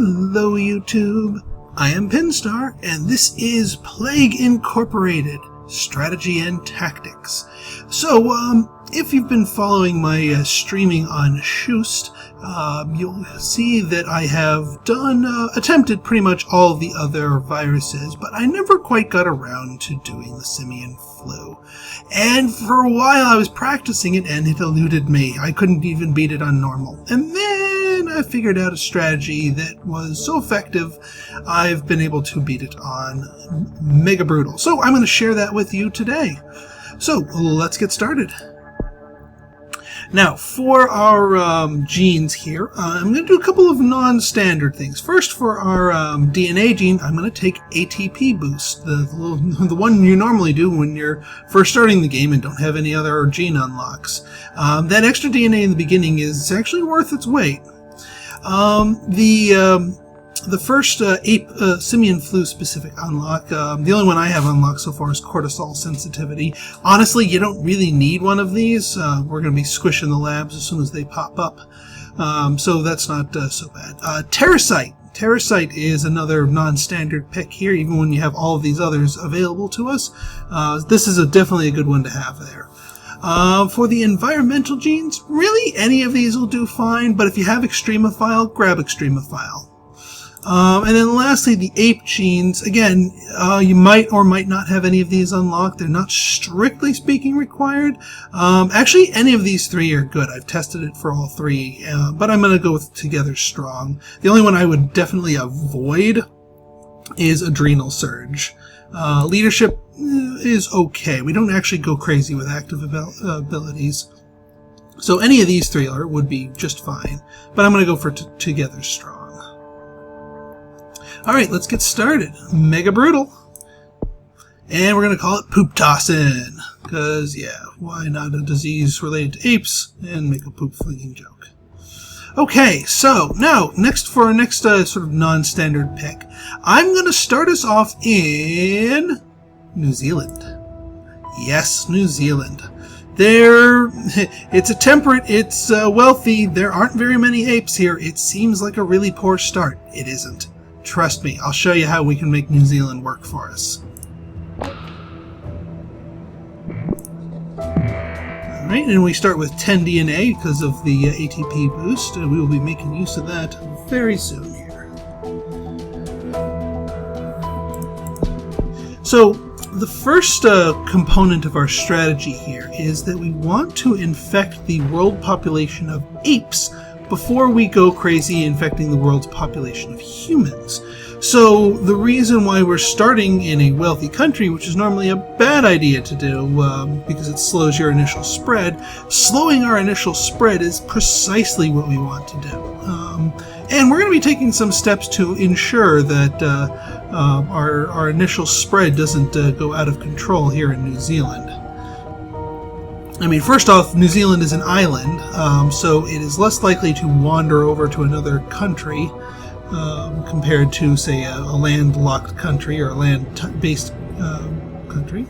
Hello YouTube, I am Pinstar, and this is Plague Incorporated, Strategy and Tactics. So, if you've been following my streaming on Shoost, you'll see that I have attempted pretty much all the other viruses, but I never quite got around to doing the Simian flu. And for a while I was practicing it and it eluded me. I couldn't even beat it on normal. And then I figured out a strategy that was so effective, I've been able to beat it on Mega Brutal. So I'm going to share that with you today. So let's get started. Now, for our genes here, I'm going to do a couple of non-standard things. First, for our DNA gene, I'm going to take ATP boost, the one you normally do when you're first starting the game and don't have any other gene unlocks. That extra DNA in the beginning is actually worth its weight. The first ape simian flu specific unlock, the only one I have unlocked so far is cortisol sensitivity. Honestly, you don't really need one of these. We're going to be squishing the labs as soon as they pop up. So that's not so bad. Terrasite. Terrasite is another non-standard pick here, even when you have all of these others available to us. This is definitely a good one to have there. For the environmental genes, really any of these will do fine, but if you have Extremophile, grab Extremophile. And then lastly, the ape genes. Again, you might or might not have any of these unlocked. They're not strictly speaking required. Actually, any of these three are good. I've tested it for all three, but I'm going to go with Together Strong. The only one I would definitely avoid is Adrenal Surge. Leadership is okay. We don't actually go crazy with active abilities. So any of these three would be just fine. But I'm going to go for Together Strong. Alright, let's get started. Mega Brutal. And we're going to call it Poop Tossin'. Because, yeah, why not a disease related to apes and make a poop flinging joke. Okay, so now, for our next sort of non-standard pick, I'm going to start us off in New Zealand. Yes, New Zealand. It's a temperate, it's wealthy, there aren't very many apes here. It seems like a really poor start. It isn't. Trust me, I'll show you how we can make New Zealand work for us. Alright, and we start with 10 DNA because of the ATP boost. We will be making use of that very soon here. So, the first component of our strategy here is that we want to infect the world population of apes before we go crazy infecting the world's population of humans. So the reason why we're starting in a wealthy country, which is normally a bad idea to do because it slows your initial spread, slowing our initial spread is precisely what we want to do. And we're going to be taking some steps to ensure that our initial spread doesn't go out of control here in New Zealand. I mean, first off, New Zealand is an island, so it is less likely to wander over to another country compared to, say, a landlocked country or a land-based country.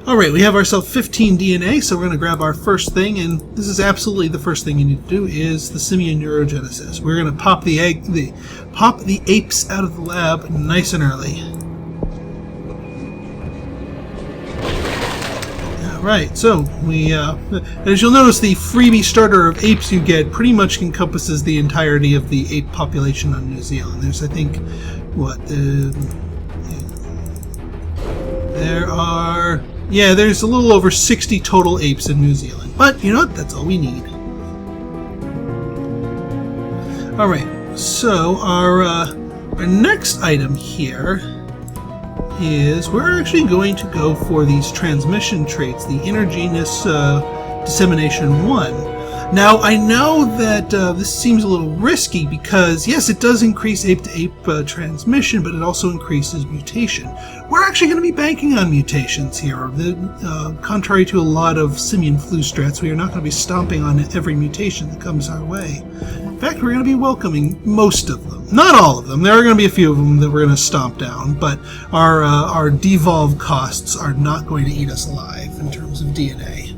Alright, we have ourselves 15 DNA, so we're going to grab our first thing, and this is absolutely the first thing you need to do, is the Simian neurogenesis. We're going to pop the apes out of the lab nice and early. Right, so we, as you'll notice, the freebie starter of apes you get pretty much encompasses the entirety of the ape population on New Zealand. There's, I think, there's a little over 60 total apes in New Zealand. But, you know what, that's all we need. Alright, so our next item here is we're actually going to go for these transmission traits, the intergenous dissemination 1. Now, I know that this seems a little risky because, yes, it does increase ape-to-ape transmission, but it also increases mutation. We're actually going to be banking on mutations here. Contrary to a lot of simian flu strats, we are not going to be stomping on every mutation that comes our way. In fact, we're going to be welcoming most of them. Not all of them. There are going to be a few of them that we're going to stomp down, but our devolve costs are not going to eat us alive in terms of DNA.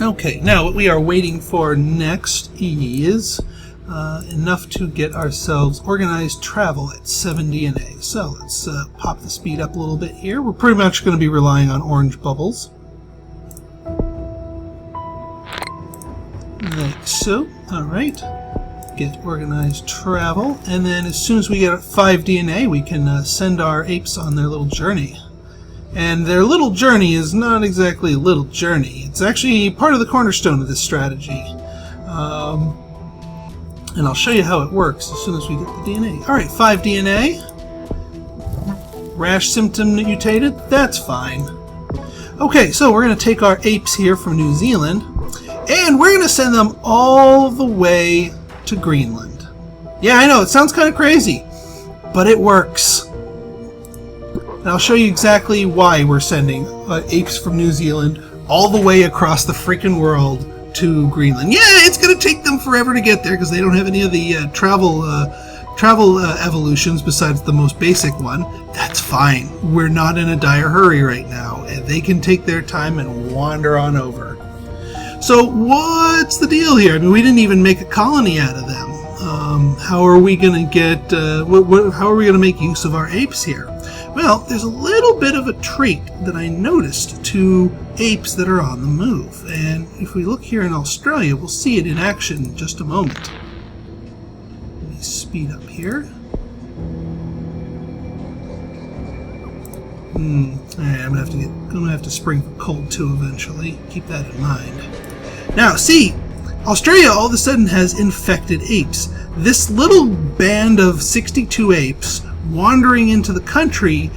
Okay, now what we are waiting for next is enough to get ourselves organized travel at 7 DNA. So let's pop the speed up a little bit here. We're pretty much going to be relying on orange bubbles. Like so. Alright. Get organized travel. And then as soon as we get 5 DNA, we can send our apes on their little journey. And their little journey is not exactly a little journey. It's actually part of the cornerstone of this strategy. And I'll show you how it works as soon as we get the DNA. Alright, 5 DNA. Rash symptom mutated. That's fine. Okay, so we're going to take our apes here from New Zealand, and we're going to send them all the way to Greenland. Yeah, I know, it sounds kind of crazy, but it works. And I'll show you exactly why we're sending apes from New Zealand all the way across the freaking world to Greenland. Yeah, it's going to take them forever to get there because they don't have any of the travel evolutions besides the most basic one. That's fine. We're not in a dire hurry right now, and they can take their time and wander on over. So what's the deal here? I mean, we didn't even make a colony out of them. How are we going to get? How are we going to make use of our apes here? Well, there's a little bit of a trait that I noticed to apes that are on the move. And if we look here in Australia, we'll see it in action in just a moment. Let me speed up here. Alright, I'm gonna have to spring for cold 2 eventually. Keep that in mind. Now, see, Australia all of a sudden has infected apes. This little band of 62 apes wandering into the country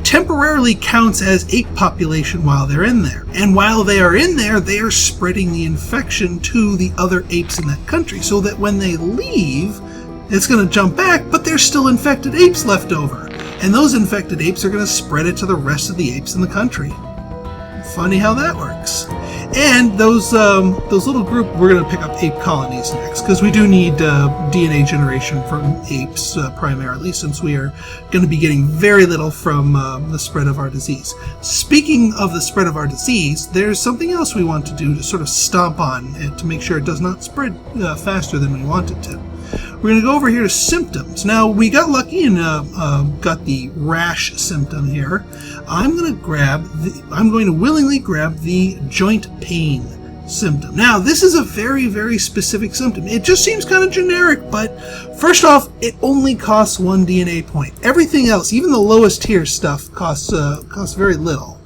temporarily counts as ape population while they're in there. And while they are in there, they are spreading the infection to the other apes in that country, so that when they leave, it's going to jump back, but there's still infected apes left over. And those infected apes are going to spread it to the rest of the apes in the country. Funny how that works. And those little group, we're going to pick up ape colonies next, because we do need DNA generation from apes primarily, since we are going to be getting very little from the spread of our disease. Speaking of the spread of our disease, there's something else we want to do to sort of stomp on it to make sure it does not spread faster than we want it to. We're going to go over here to symptoms. Now, we got lucky and got the rash symptom here. I'm going to willingly grab the joint pain symptom. Now, this is a very, very specific symptom. It just seems kind of generic, but first off, it only costs 1 DNA point. Everything else, even the lowest tier stuff, costs very little.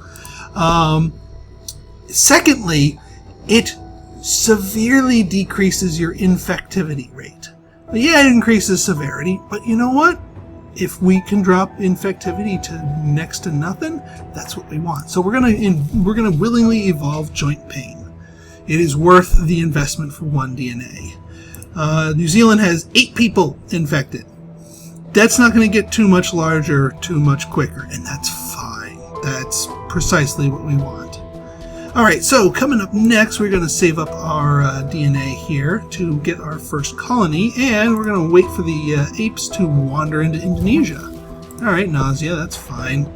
Secondly, it severely decreases your infectivity rate. Yeah, it increases severity, but you know what? If we can drop infectivity to next to nothing, that's what we want. So we're gonna willingly evolve joint pain. It is worth the investment for 1 DNA. New Zealand has 8 people infected. That's not going to get too much larger, too much quicker, and that's fine. That's precisely what we want. Alright, so coming up next, we're going to save up our DNA here to get our first colony, and we're going to wait for the apes to wander into Indonesia. Alright, nausea, that's fine.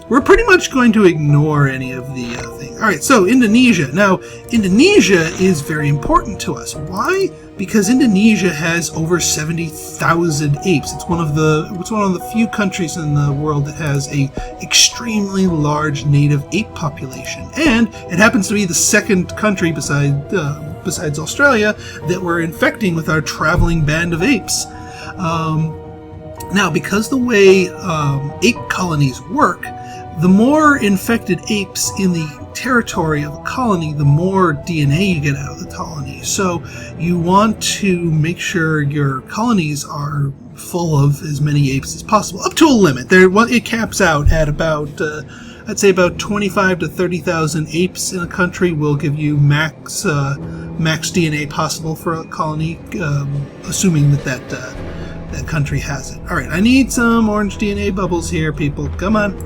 We're pretty much going to ignore any of the things. Alright, so Indonesia. Now, Indonesia is very important to us. Why? Because Indonesia has over 70,000 apes. It's one of the few countries in the world that has a extremely large native ape population, and it happens to be the second country besides Australia that we're infecting with our traveling band of apes. Now, because the way ape colonies work, the more infected apes in the territory of a colony, the more DNA you get out of the colony. So you want to make sure your colonies are full of as many apes as possible, up to a limit. It caps out at about, I'd say about 25 to 30,000 apes in a country will give you max DNA possible for a colony, assuming that country has it. All right, I need some orange DNA bubbles here, people. Come on.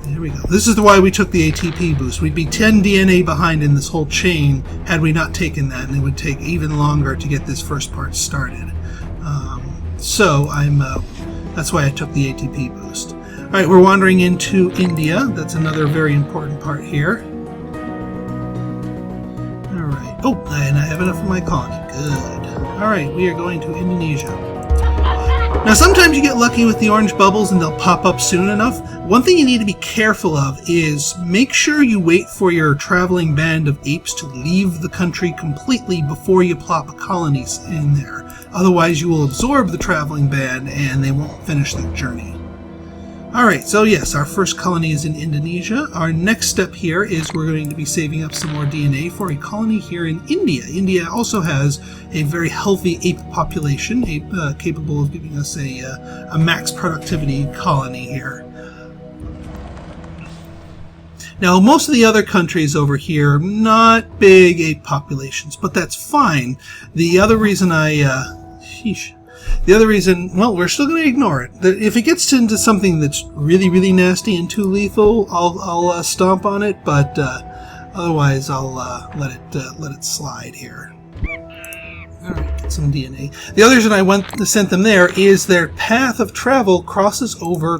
Here we go. This is why we took the ATP boost. We'd be 10 DNA behind in this whole chain had we not taken that, and it would take even longer to get this first part started. That's why I took the ATP boost. All right, we're wandering into India. That's another very important part here. Oh, and I have enough for my colony. Good. Alright, we are going to Indonesia. Now, sometimes you get lucky with the orange bubbles and they'll pop up soon enough. One thing you need to be careful of is make sure you wait for your traveling band of apes to leave the country completely before you plop colonies in there. Otherwise, you will absorb the traveling band and they won't finish their journey. Alright, so yes, our first colony is in Indonesia. Our next step here is we're going to be saving up some more DNA for a colony here in India. India also has a very healthy ape population, capable of giving us a max productivity colony here. Now, most of the other countries over here, not big ape populations, but that's fine. The other reason well, we're still going to ignore it. If it gets into something that's really, really nasty and too lethal, I'll stomp on it. But otherwise, I'll let it slide here. All right, get some DNA. The other reason I sent them there is their path of travel crosses over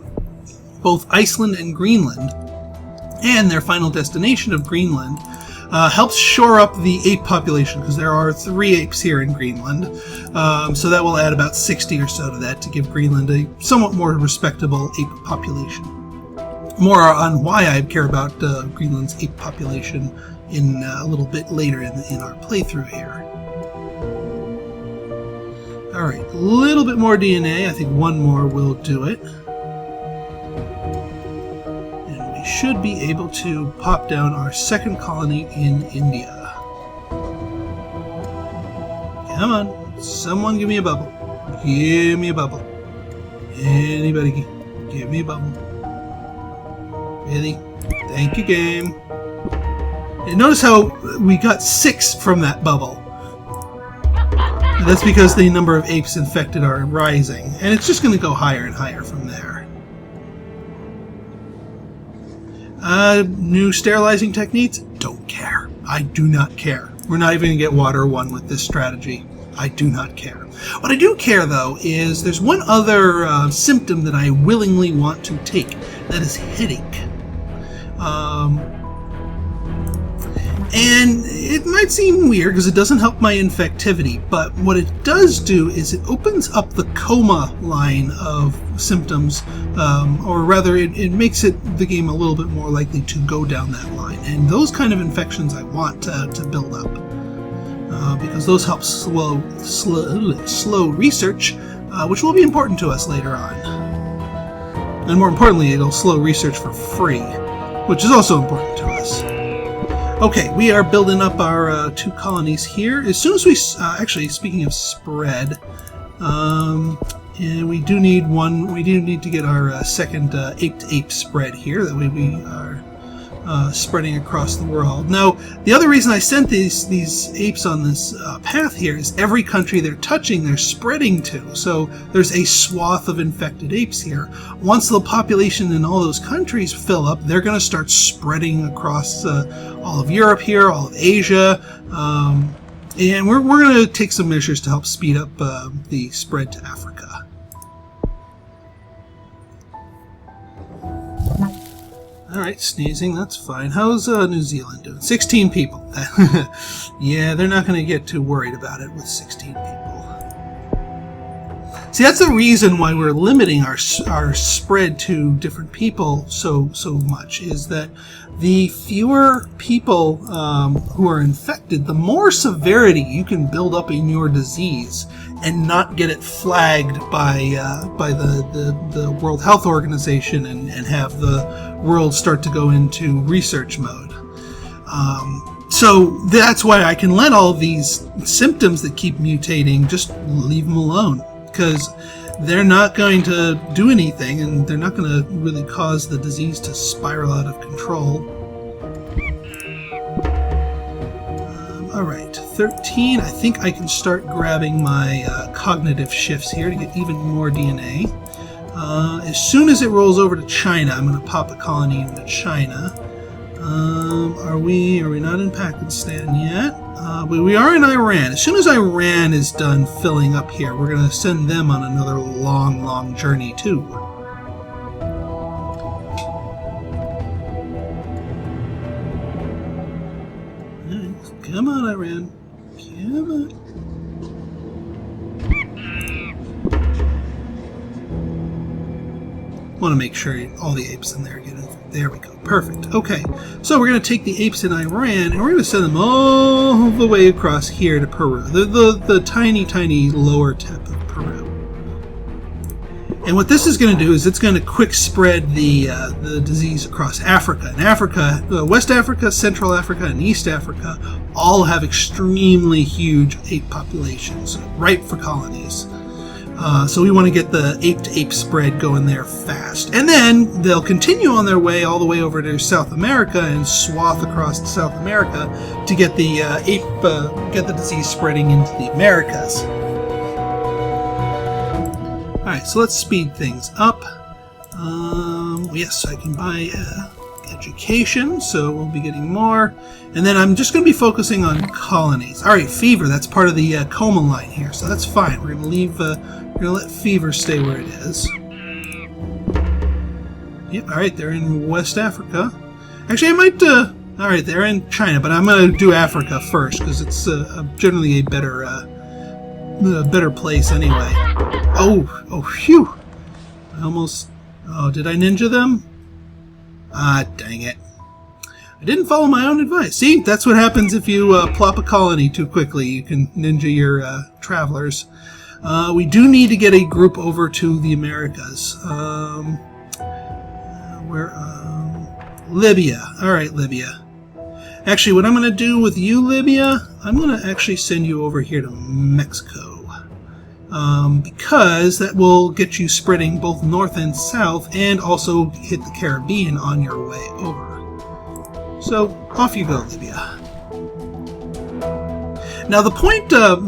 both Iceland and Greenland, and their final destination of Greenland helps shore up the ape population, because there are 3 apes here in Greenland. So that will add about 60 or so to that to give Greenland a somewhat more respectable ape population. More on why I care about Greenland's ape population in a little bit later in our playthrough here. Alright, a little bit more DNA. I think one more will do it. Should be able to pop down our second colony in India. Come on, someone give me a bubble. Give me a bubble. Anybody give me a bubble. Really? Thank you, game. And notice how we got 6 from that bubble. And that's because the number of apes infected are rising, and it's just going to go higher and higher from there. New sterilizing techniques? Don't care. I do not care. We're not even going to get water 1 with this strategy. I do not care. What I do care, though, is there's one other symptom that I willingly want to take. That is headache. And it might seem weird because it doesn't help my infectivity, but what it does do is it opens up the coma line of symptoms, or rather it makes the game a little bit more likely to go down that line. And those kind of infections I want to build up, because those help slow research, which will be important to us later on. And more importantly, it'll slow research for free, which is also important to us. Okay, we are building up our 2 colonies here. As soon as we, actually, speaking of spread, and we do need to get our second ape-to-ape spread here. That way we are spreading across the world. Now, the other reason I sent these apes on this path here is every country they're touching, they're spreading to. So there's a swath of infected apes here. Once the population in all those countries fill up, they're going to start spreading across all of Europe here, all of Asia, and we're going to take some measures to help speed up the spread to Africa. Alright, sneezing, that's fine. How's New Zealand doing? 16 people. Yeah, they're not going to get too worried about it with 16 people. See, that's the reason why we're limiting our spread to different people so much, is that the fewer people who are infected, the more severity you can build up in your disease and not get it flagged by the World Health Organization and have the world start to go into research mode. So that's why I can let all these symptoms that keep mutating, just leave them alone, because they're not going to do anything, and they're not going to really cause the disease to spiral out of control. Alright, 13. I think I can start grabbing my cognitive shifts here to get even more DNA. As soon as it rolls over to China, I'm going to pop a colony into China. Are we not in Pakistan yet? But we are in Iran. As soon as Iran is done filling up here, we're going to send them on another long journey too. Come on, Iran. Come on. Want to make sure all the apes in there get in. There we go. Perfect. Okay. So we're going to take the apes in Iran and we're going to send them all the way across here to Peru. The tiny, tiny lower tip of Peru. And what this is going to do is it's going to quick spread the disease across Africa. And Africa, West Africa, Central Africa, and East Africa all have extremely huge ape populations, ripe for colonies. So we want to get the ape-to-ape spread going there fast. And then they'll continue on their way all the way over to South America and swath across South America to get the get the disease spreading into the Americas. Alright, so let's speed things up. Yes, I can buy education, so we'll be getting more. And then I'm just going to be focusing on colonies. Alright, fever, that's part of the coma line here, so that's fine. We're going to leave, we're going to let fever stay where it is. Yep, alright, they're in West Africa. Actually, I might, alright, they're in China, but I'm going to do Africa first, because it's generally a better place anyway. Oh, phew! I almost... Oh, did I ninja them? Ah, dang it. I didn't follow my own advice. See, that's what happens if you plop a colony too quickly. You can ninja your travelers. We do need to get a group over to the Americas. Libya. Alright, Libya. Actually, what I'm going to do with you, Libya, I'm going to actually send you over here to Mexico. Because that will get you spreading both north and south and also hit the Caribbean on your way over. So, off you go, Libya. Now, the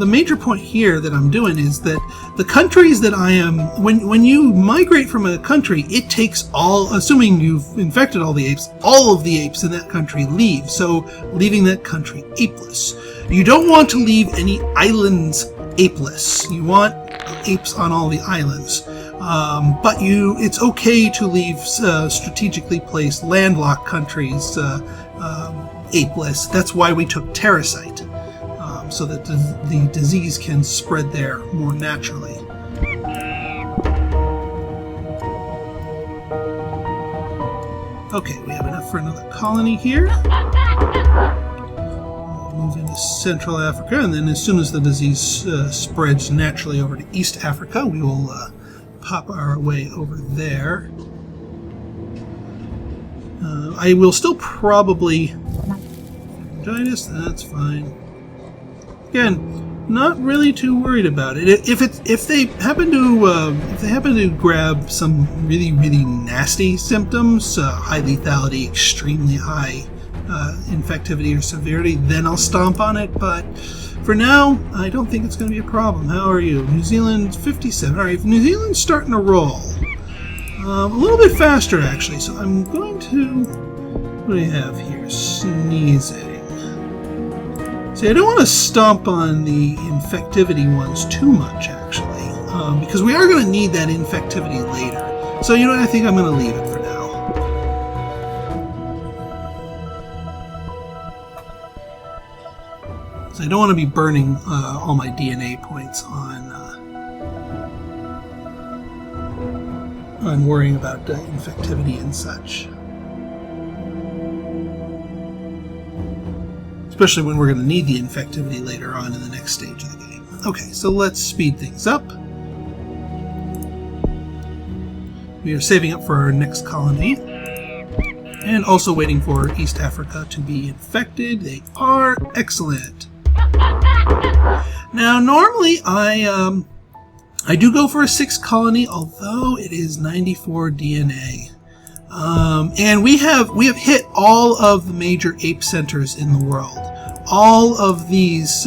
major point here that I'm doing is that the countries that I am, when you migrate from a country, it takes assuming you've infected all the apes in that country leave, so leaving that country apeless. You don't want to leave any islands apeless. You want apes on all the islands. But it's okay to leave strategically placed landlocked countries apeless. That's why we took Terracite, so that the disease can spread there more naturally. Okay, we have enough for another colony here. Move into Central Africa, and then as soon as the disease spreads naturally over to East Africa, we will pop our way over there. I will still probably... Meningitis, that's fine. Again, not really too worried about it. If they happen to grab some really, really nasty symptoms, high lethality, extremely high infectivity or severity, then I'll stomp on it, but for now, I don't think it's going to be a problem. How are you? New Zealand, 57. Alright, New Zealand's starting to roll. A little bit faster, actually, so I'm going to... What do we have here? Sneezing. See, I don't want to stomp on the infectivity ones too much, actually, because we are going to need that infectivity later. So, you know what? I think I'm going to leave it for now. So I don't want to be burning all my DNA points on worrying about infectivity and such. Especially when we're going to need the infectivity later on in the next stage of the game. Okay, so let's speed things up. We are saving up for our next colony. And also waiting for East Africa to be infected. They are excellent. Now, normally I do go for a 6th colony, although it is 94 DNA. And we have hit all of the major ape centers in the world. All of these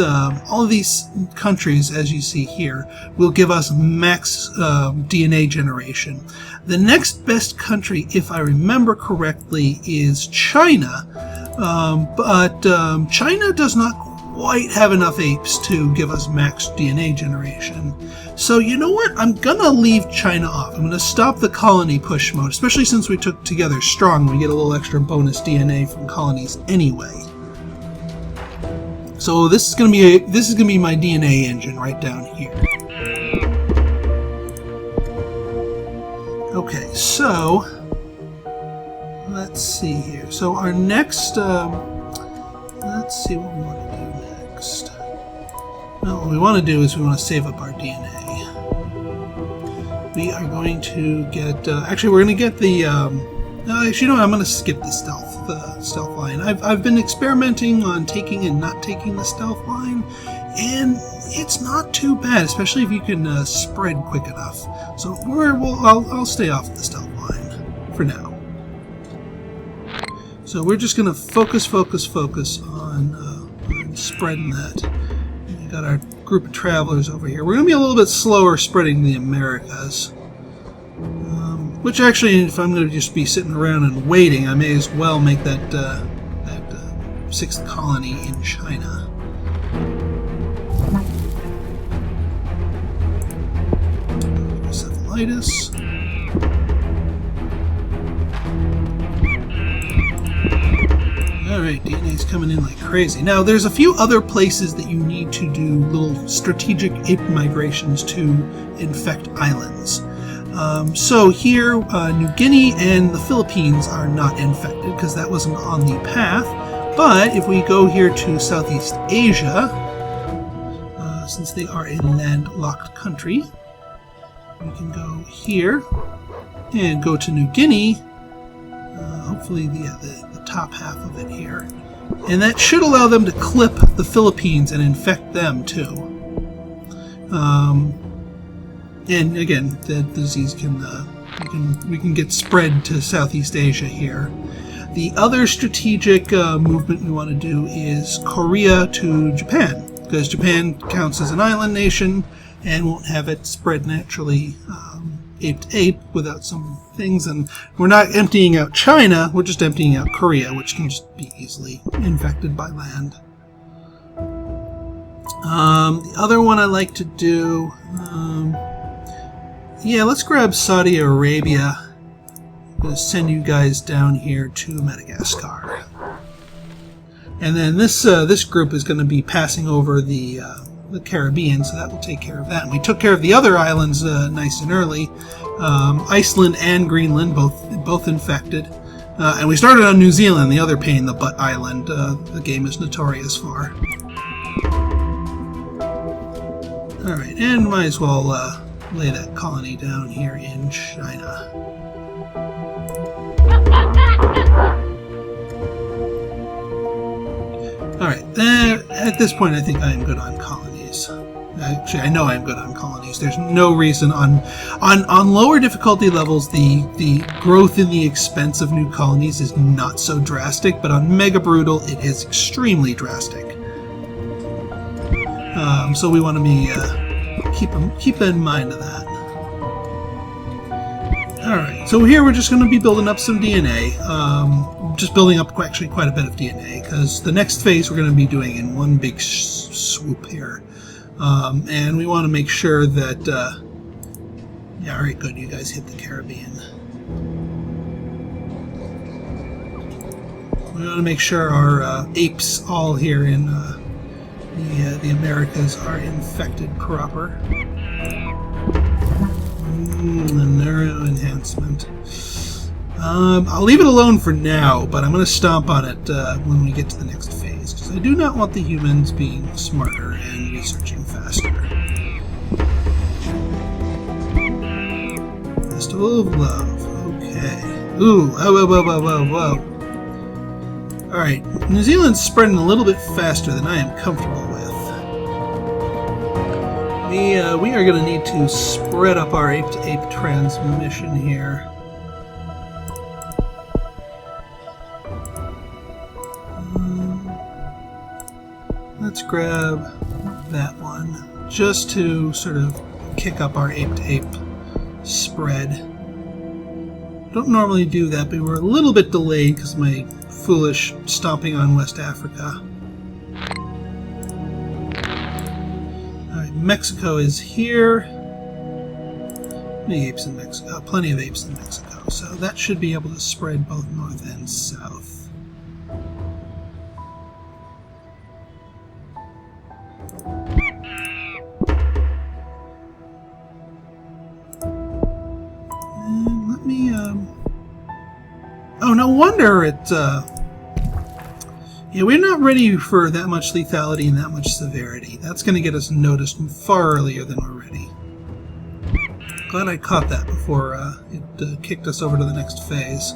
countries, as you see here, will give us max DNA generation. The next best country, if I remember correctly, is China. But China does not quite have enough apes to give us max DNA generation. So you know what? I'm gonna leave China off. I'm gonna stop the colony push mode, especially since we took together strong. We get a little extra bonus DNA from colonies anyway. So this is going to be my DNA engine right down here. Okay, so let's see here. So our next, let's see what we want to do next. Well, what we want to do is we want to save up our DNA. We are going to get, actually we're going to get the, actually no, I'm going to skip the stealth line. I've been experimenting on taking and not taking the stealth line, and it's not too bad, especially if you can spread quick enough. So I'll stay off the stealth line for now. So we're just going to focus on spreading that. We got our group of travelers over here. We're going to be a little bit slower spreading the Americas. Which actually, if I'm going to just be sitting around and waiting, I may as well make that sixth colony in China. Encephalitis. Alright, DNA's coming in like crazy. Now, there's a few other places that you need to do little strategic ape migrations to infect islands. So here, New Guinea and the Philippines are not infected because that wasn't on the path. But if we go here to Southeast Asia, since they are a landlocked country, we can go here and go to New Guinea. Hopefully the top half of it here. And that should allow them to clip the Philippines and infect them too. And again, the disease we can get spread to Southeast Asia here. The other strategic movement we want to do is Korea to Japan, because Japan counts as an island nation and won't have it spread naturally ape to ape without some things. And we're not emptying out China, we're just emptying out Korea, which can just be easily infected by land. The other one I like to do, yeah, let's grab Saudi Arabia. I'm going to send you guys down here to Madagascar. And then this group is going to be passing over the Caribbean, so that will take care of that. And we took care of the other islands nice and early. Iceland and Greenland, both infected. And we started on New Zealand, the other pain in the butt island the game is notorious for. Alright, and might as well lay that colony down here in China. Alright, at this point I think I am good on colonies. Actually, I know I'm good on colonies. There's no reason on lower difficulty levels the growth in the expense of new colonies is not so drastic, but on Mega Brutal it is extremely drastic. So we want to be keep in mind of that. Alright, so here we're just going to be building up some DNA. Just building up actually quite a bit of DNA, because the next phase we're going to be doing in one big swoop here. And we want to make sure that... yeah, alright, good, you guys hit the Caribbean. We want to make sure our apes all here in the Americas are infected proper. Neuro enhancement. I'll leave it alone for now, but I'm going to stomp on it when we get to the next phase, because I do not want the humans being smarter and researching faster. Festival of Love. Okay. Ooh. Whoa. Alright. New Zealand's spreading a little bit faster than I am comfortable with. We are going to need to spread up our ape-to-ape transmission here. Let's grab that one, just to sort of kick up our ape-to-ape spread. Don't normally do that, but we're a little bit delayed because of my foolish stomping on West Africa. Alright, Mexico is here. Many apes in Mexico, plenty of apes in Mexico, so that should be able to spread both north and south. wonder yeah, we're not ready for that much lethality and that much severity. That's going to get us noticed far earlier than we're ready. Glad I caught that before it kicked us over to the next phase.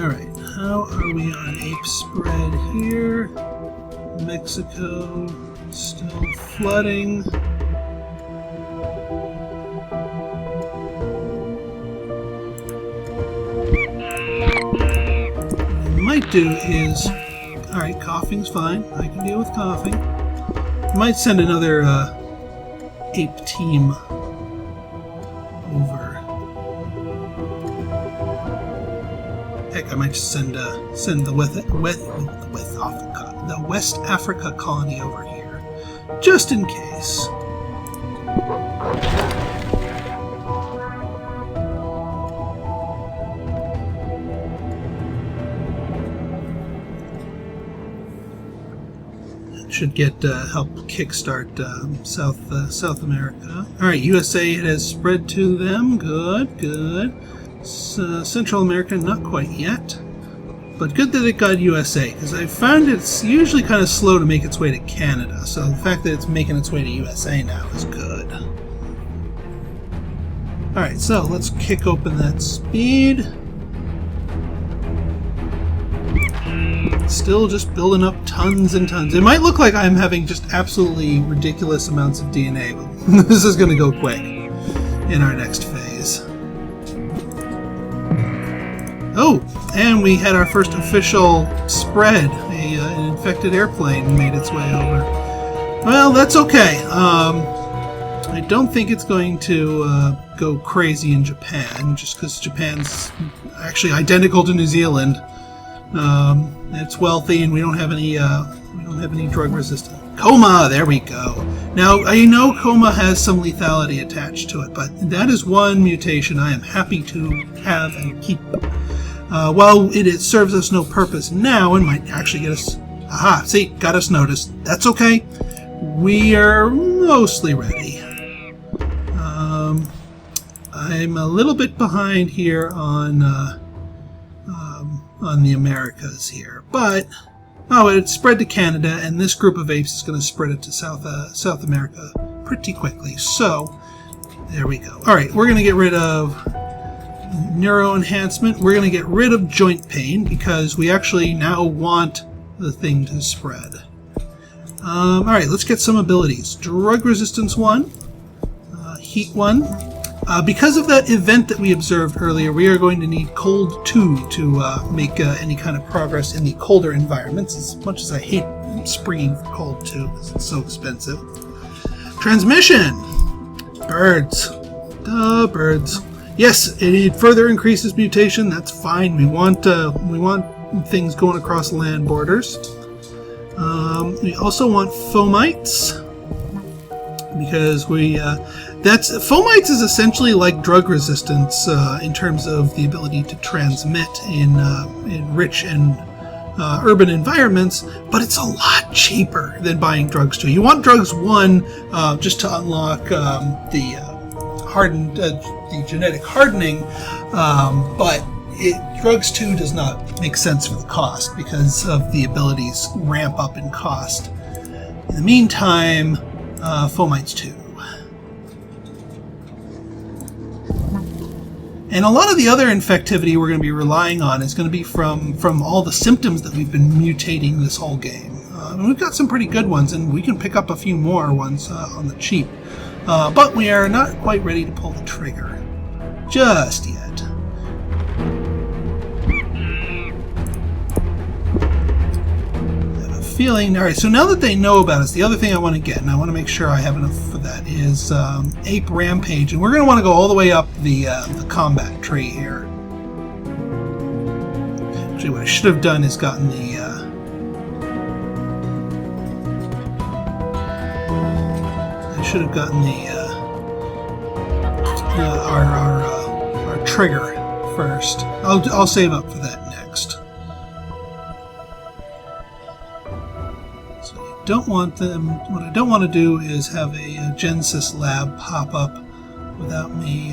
Alright, how are we on ape spread here? Mexico, still flooding. Might do is, alright, coughing's fine. I can deal with coughing. Might send another ape team over. Heck, I might just send the West Africa colony over here, just in case. Should get help kickstart South America. All right, USA, it has spread to them. Good, good. Central America, not quite yet, but good that it got USA, because I found it's usually kind of slow to make its way to Canada. So the fact that it's making its way to USA now is good. All right, so let's kick open that speed. Still just building up tons and tons. It might look like I'm having just absolutely ridiculous amounts of DNA, but this is going to go quick in our next phase. Oh, and we had our first official spread. An infected airplane made its way over. Well, that's okay. I don't think it's going to go crazy in Japan, just because Japan's actually identical to New Zealand. It's wealthy, and we don't have any drug resistance. Coma, there we go. Now I know coma has some lethality attached to it, but that is one mutation I am happy to have and keep. While it serves us no purpose now, and might actually get us. Aha! See, got us noticed. That's okay. We are mostly ready. I'm a little bit behind here on the Americas here, but it spread to Canada, and this group of apes is going to spread it to South America pretty quickly. So there we go. All right, we're going to get rid of neuro enhancement. We're going to get rid of joint pain because we actually now want the thing to spread. All right, let's get some abilities. Drug resistance 1, heat 1. Because of that event that we observed earlier, we are going to need cold 2 to make any kind of progress in the colder environments, as much as I hate springing for cold 2 because it's so expensive. Transmission! Birds. Duh, birds. Yes, it further increases mutation. That's fine. We want things going across land borders. We also want fomites, because fomites is essentially like drug resistance in terms of the ability to transmit in rich and urban environments, but it's a lot cheaper than buying drugs 2. You want drugs 1 just to unlock the genetic hardening, but drugs 2 does not make sense for the cost because of the abilities ramp up in cost. In the meantime, fomites 2. And a lot of the other infectivity we're going to be relying on is going to be from all the symptoms that we've been mutating this whole game. And we've got some pretty good ones, and we can pick up a few more ones on the cheap. But we are not quite ready to pull the trigger just yet. I have a feeling. All right, so now that they know about us, the other thing I want to get, and I want to make sure I have enough for that, is Ape Rampage, and we're going to want to go all the way up the combat tree here. Actually, what I should have done is gotten the our trigger first. I'll save up for that next. So don't want to do is have a Genesis lab pop up without me.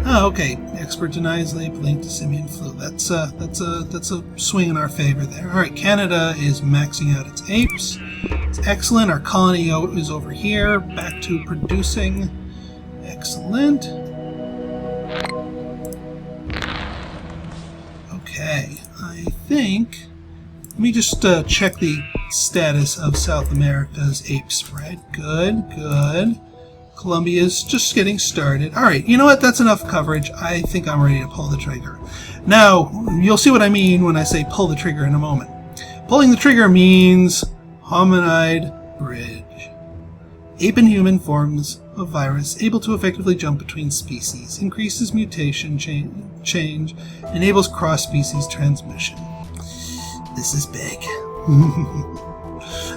Oh, okay. Expert denies ape linked to Simian flu. That's a swing in our favor there. All right, Canada is maxing out its apes. It's excellent. Our colony is over here, back to producing. Excellent. Okay, I think. Let me just check the status of South America's ape spread. Good, good. Colombia's just getting started. Alright, you know what? That's enough coverage. I think I'm ready to pull the trigger. Now, you'll see what I mean when I say pull the trigger in a moment. Pulling the trigger means hominid bridge. Ape and human forms of virus able to effectively jump between species, increases mutation change, enables cross-species transmission. This is big.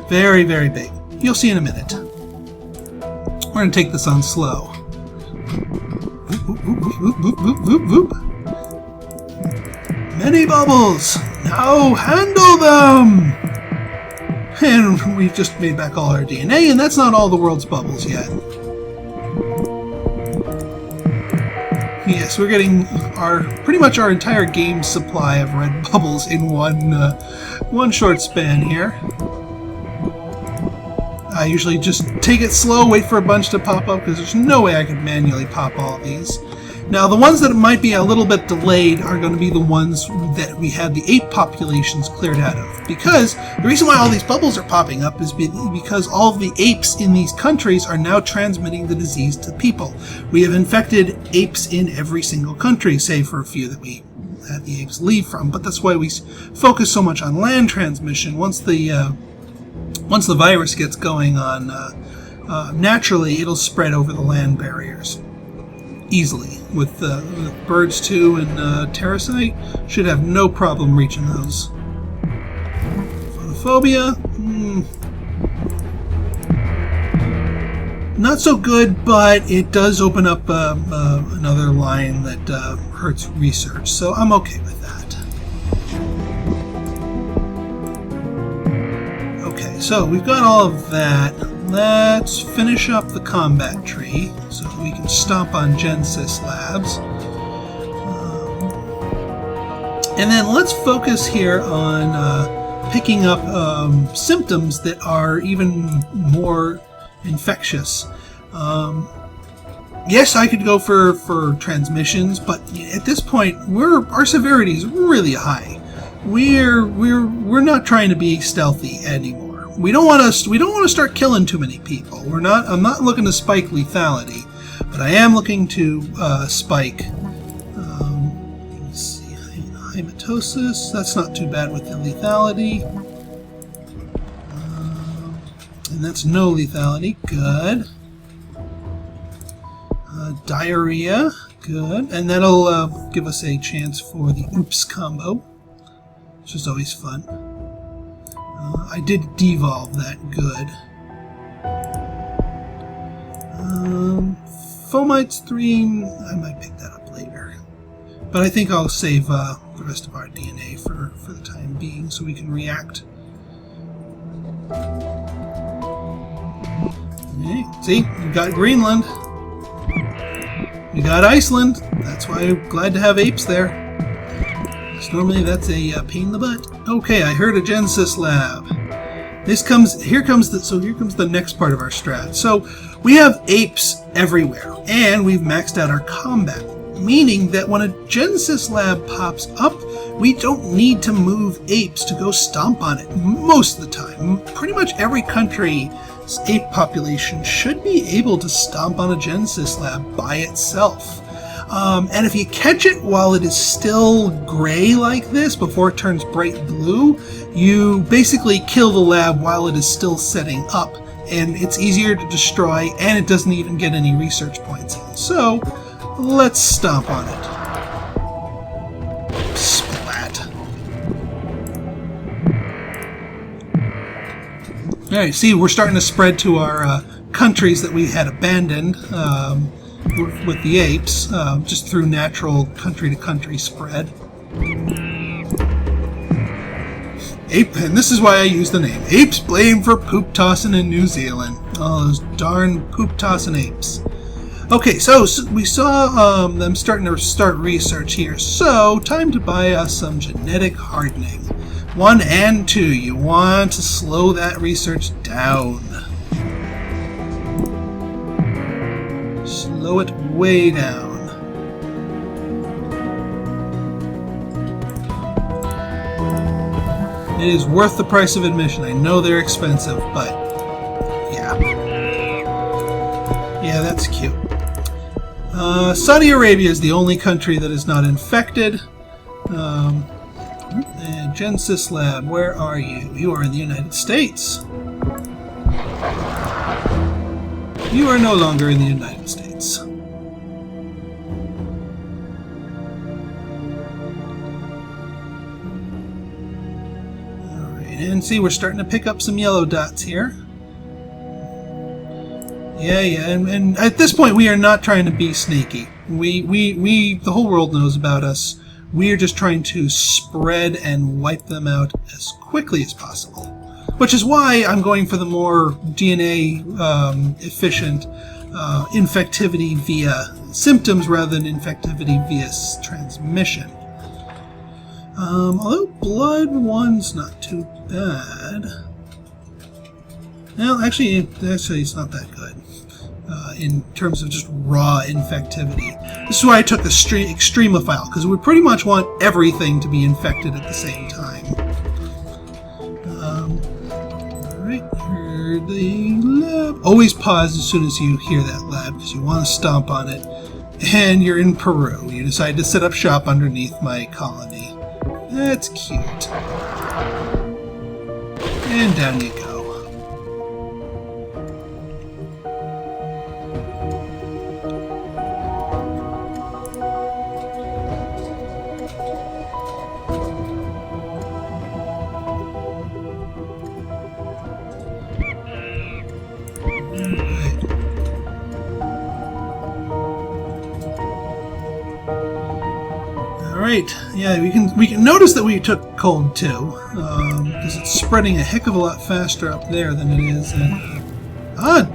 Very, very big. You'll see in a minute. We're going to take this on slow. Many bubbles! Now handle them! And we've just made back all our DNA, and that's not all the world's bubbles yet. Yes, we're getting pretty much our entire game supply of red bubbles in one short span here. I usually just take it slow, wait for a bunch to pop up, because there's no way I could manually pop all of these. Now, the ones that might be a little bit delayed are going to be the ones that we had the ape populations cleared out of. Because the reason why all these bubbles are popping up is because all of the apes in these countries are now transmitting the disease to people. We have infected apes in every single country, save for a few that we had the apes leave from. But that's why we focus so much on land transmission. Once the virus gets going on, naturally it'll spread over the land barriers easily. With birds too and Terracite, should have no problem reaching those. Photophobia, not so good, but it does open up another line that hurts research, so I'm okay with that. Okay, so we've got all of that. Let's finish up the combat tree so that we can stomp on Genesis labs. And then let's focus here on picking up symptoms that are even more infectious. Yes, I could go for transmissions, but at this point, our severity is really high. We're not trying to be stealthy anymore. We don't want to start killing too many people. I'm not looking to spike lethality, but I am looking to spike. Let's see, hematosis. That's not too bad with the lethality, and that's no lethality. Good. Diarrhea. Good, and that'll give us a chance for the oops combo, which is always fun. I did devolve that. Good. Fomites 3, I might pick that up later. But I think I'll save the rest of our DNA for the time being so we can react. Okay, see, we got Greenland. We got Iceland. That's why I'm glad to have apes there. Normally that's a pain in the butt. Okay, I heard a Genesis lab. Here comes the next part of our strat. So we have apes everywhere, and we've maxed out our combat, meaning that when a Genesis lab pops up, we don't need to move apes to go stomp on it most of the time. Pretty much every country's ape population should be able to stomp on a Genesis lab by itself. And if you catch it while it is still gray like this, before it turns bright blue, you basically kill the lab while it is still setting up, and it's easier to destroy, and it doesn't even get any research points in. So, let's stomp on it. Splat. Alright, see, we're starting to spread to our countries that we had abandoned. With the apes, just through natural country-to-country spread. Ape, and this is why I use the name. Apes blamed for poop tossing in New Zealand. Oh, those darn poop tossing apes. Okay, so we saw them starting to research here. So, time to buy us some genetic hardening. 1 and 2. You want to slow that research down. Slow it way down. It is worth the price of admission. I know they're expensive, but yeah. Yeah, that's cute. Saudi Arabia is the only country that is not infected. And Genesis Lab, where are you? You are in the United States. You are no longer in the United States. Alright, and see, we're starting to pick up some yellow dots here. Yeah, and at this point we are not trying to be sneaky. The whole world knows about us. We are just trying to spread and wipe them out as quickly as possible. Which is why I'm going for the more DNA efficient infectivity via symptoms rather than infectivity via transmission. Although blood one's not too bad. Well, actually it's not that good. In terms of just raw infectivity. This is why I took the extremophile, because we pretty much want everything to be infected at the same time. Alright, here's the lab. Always pause as soon as you hear that lab, because you want to stomp on it. And you're in Peru. You decide to set up shop underneath my colony. That's cute. And down you go. Alright, yeah, we can notice that we took cold too, because it's spreading a heck of a lot faster up there than it is in...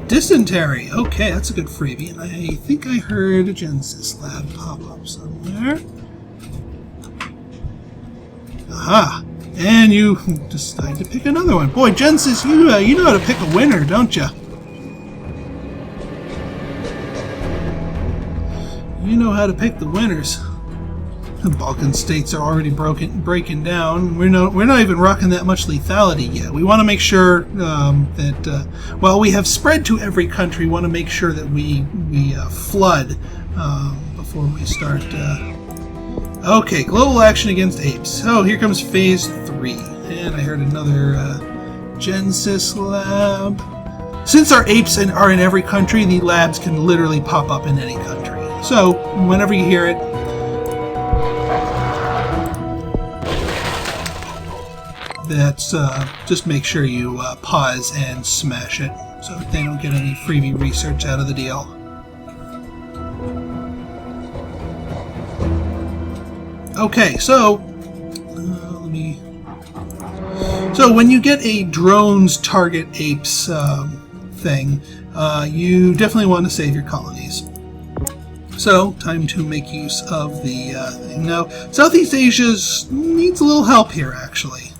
dysentery! Okay, that's a good freebie, and I think I heard a Genesis Lab pop up somewhere. Aha! And you decide to pick another one. Boy, Genesis, you know how to pick a winner, don't you? You know how to pick the winners. The Balkan states are already breaking down. We're not even rocking that much lethality yet. We want to make sure that while we have spread to every country, we want to make sure that we flood before we start. Okay, global action against apes. Oh, here comes phase 3, and I heard another Genesis lab. Since our apes are in every country, the labs can literally pop up in any country. So whenever you hear it. That's just make sure you pause and smash it so that they don't get any freebie research out of the deal. Okay, so So when you get a drones target apes thing, you definitely want to save your colonies. So, time to make use of the thing. Now, Southeast Asia needs a little help here, actually.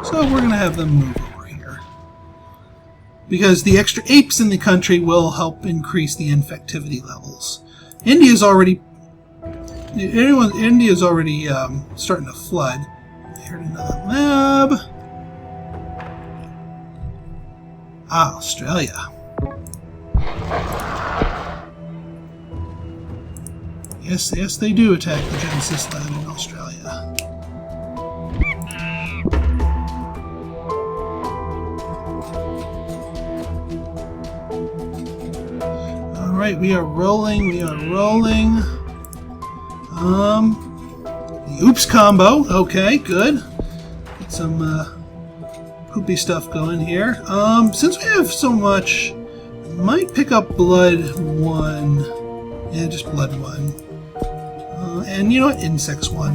So we're going to have them move over here. Because the extra apes in the country will help increase the infectivity levels. India's already starting to flood. I heard another lab. Ah, Australia. Yes, they do attack the Genesis lab in Australia. Alright, we are rolling. The oops combo. Okay, good. Get some poopy stuff going here. Since we have so much, I might pick up blood 1. Yeah, just blood 1. And you know what? Insects 1.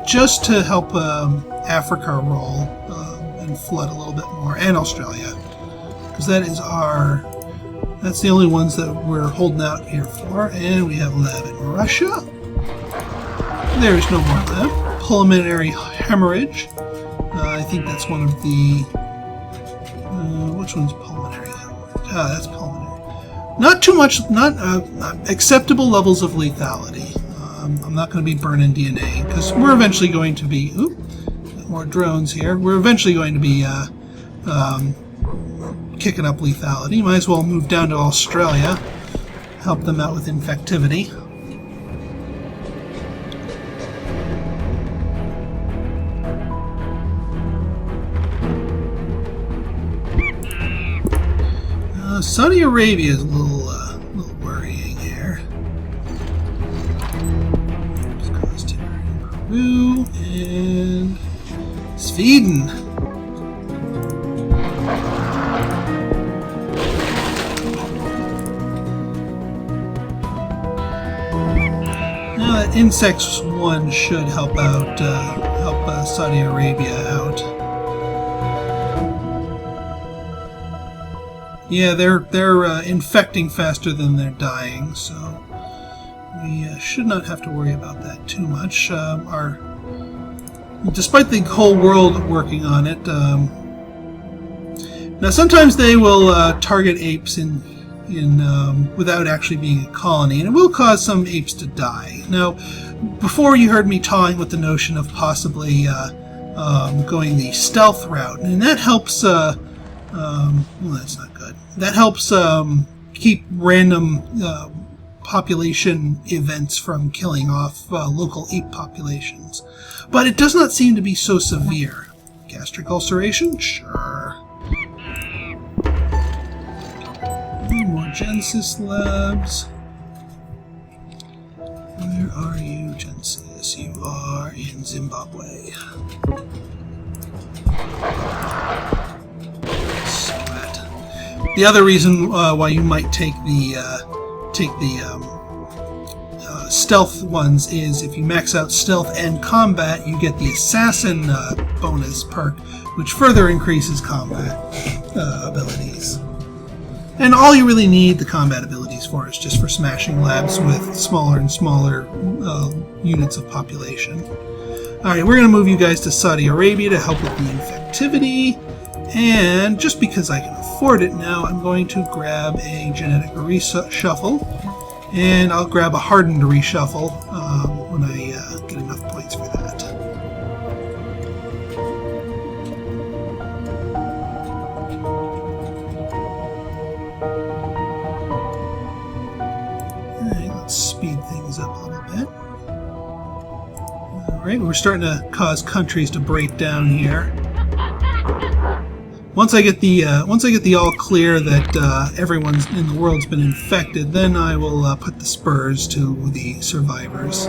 just to help Africa roll and flood a little bit more, and Australia, because that's the only ones that we're holding out here for. And we have lab in Russia. There is no more lab. Pulmonary hemorrhage. I think that's one of the. Which one's pulmonary hemorrhage? That's pulmonary. Not too much. Not acceptable levels of lethality. I'm not going to be burning DNA because we're eventually going to be. Oop, more drones here. We're eventually going to be kicking up lethality. Might as well move down to Australia. Help them out with infectivity. Saudi Arabia is a little worrying here. Peru and Sweden. Now that Insects 1 should help out, help Saudi Arabia out. Yeah, they're infecting faster than they're dying, so we should not have to worry about that too much. Despite the whole world working on it, now sometimes they will target apes in without actually being a colony, and it will cause some apes to die. Now, before you heard me toying with the notion of possibly going the stealth route, and that helps. Well, that's not good. That helps keep random population events from killing off local ape populations. But it does not seem to be so severe. Gastric ulceration? Sure. More Genesis labs. Where are you, Genesis? You are in Zimbabwe. The other reason why you might take the stealth ones is if you max out stealth and combat, you get the assassin bonus perk, which further increases combat abilities. And all you really need the combat abilities for is just for smashing labs with smaller and smaller units of population. Alright, we're going to move you guys to Saudi Arabia to help with the infectivity. And just because I can afford it now, I'm going to grab a genetic reshuffle, and I'll grab a hardened reshuffle when I get enough points for that. Alright, let's speed things up a little bit. Alright, we're starting to cause countries to break down here. Once I get the all clear that everyone's in the world's been infected, then I will put the spurs to the survivors.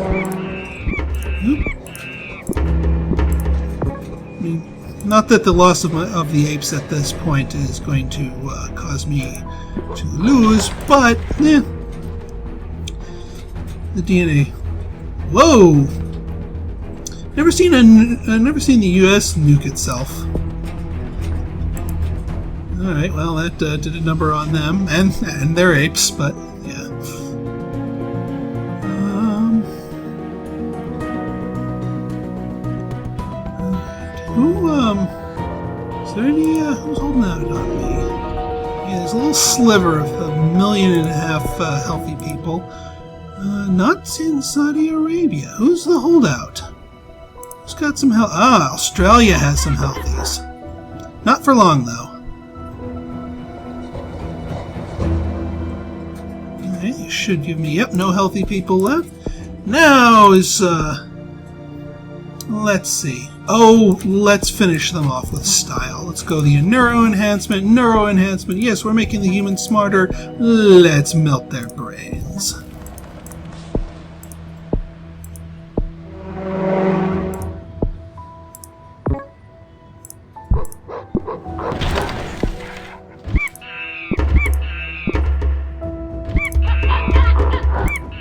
Oop. I mean, not that the loss of the apes at this point is going to cause me to lose, but the DNA. Whoa! Never seen the U.S. nuke itself. Alright, well, that did a number on them, and their apes, but, yeah. Is there any, who's holding out on me? Yeah, there's a little sliver of 1.5 million healthy people. Not in Saudi Arabia. Who's the holdout? Who's got some health? Ah, Australia has some healthies. Not for long, though. You should give me, yep, no healthy people left. Now is, let's see. Oh, let's finish them off with style. Let's go the neuro enhancement. Yes, we're making the humans smarter. Let's melt their brains.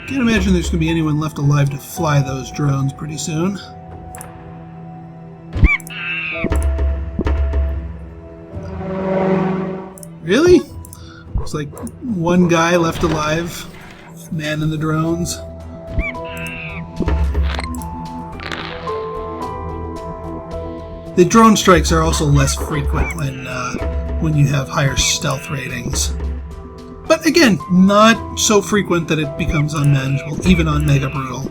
Can't imagine there's going to be anyone left alive to fly those drones pretty soon. Really? Looks like one guy left alive. Man in the drones. The drone strikes are also less frequent when you have higher stealth ratings. But again, not so frequent that it becomes unmanageable, even on Mega Brutal.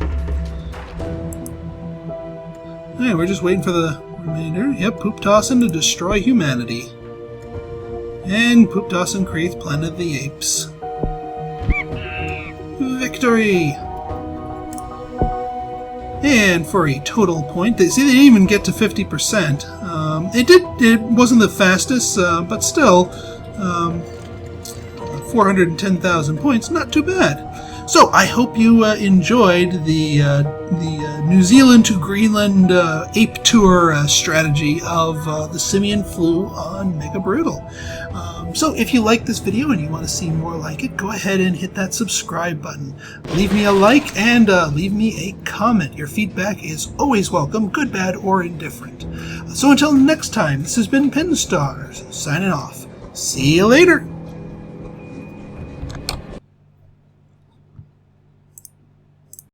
Alright, we're just waiting for the remainder. Yep, Poop Tossin to destroy humanity. And Poop Tossin creates Planet of the Apes. Victory! And for a total point, they didn't even get to 50%. It wasn't the fastest, but still, 410,000 points, not too bad. So I hope you enjoyed the New Zealand to Greenland ape tour strategy of the Simian flu on Mega Brutal. So if you like this video and you want to see more like it, go ahead and hit that subscribe button. Leave me a like and leave me a comment. Your feedback is always welcome, good, bad, or indifferent. So until next time, this has been Pinstar, signing off. See you later!